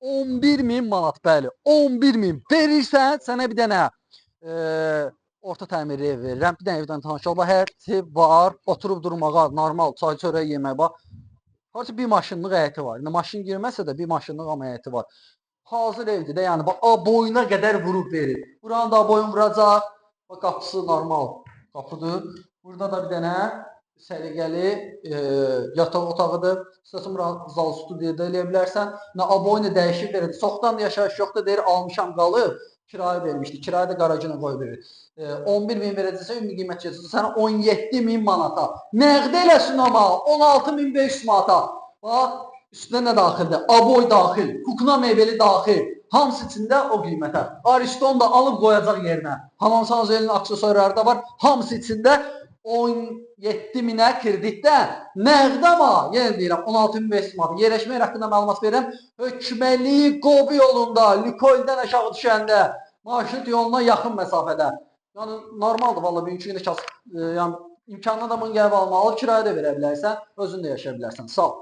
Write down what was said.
11.000 manat, bəli, 11.000 verirsən, sənə bir dənə orta təmirli ev verirəm, bir dənə evdən tanış ol, həyəti var, oturub durmağa, normal çay çörək yemək var. Harca bir maşınlıq həyəti var. İndi maşın girməsə də bir maşınlıq amma həyəti var. Hazır evdir də, yəni bax, boyuna qədər vurub verir. Buranı da boyun vuracaq. Bax, qapısı normal qapıdır. Burada da bir dənə səliqəli yataq otağıdır. İstəsən bura zal studiyada eləyə bilərsən. Aboyunu dəyişib verir. Çoxdan da yaşayış yoxdur, deyir, almışam qalıb. Kirayə vermişdi. Kirayə də qarajına qoyub verir. 11.000 verəcəksə, ümumi qiymət keçəcək sənə 17.000 manata. Nəqd eləsin amma 16.500 manata. Bax, üstünə nə daxildir? Aboy daxil, kukna meyveli daxil. Hamısı içində o qiymətə. Ariston da alıb qoyacaq yerinə. Hamam Sanzel'in aksesuarları da var. Hamısı içində 17.000-ə kreditdən nəqd amma, yenə deyirəm, 16.500 manat. Yerləşmək haqqında məlumat verirəm. Hökməli Qobi yolunda, Lükoyldən aşağı düşəndə, marşrut yoluna yaxın məsafədə. Yəni, normaldır, valla bir üçün yəni, imkanına da bunu gəlib almalı, kirayə də verə bilərsən, özün də yaşaya bilərsən. Sağ ol.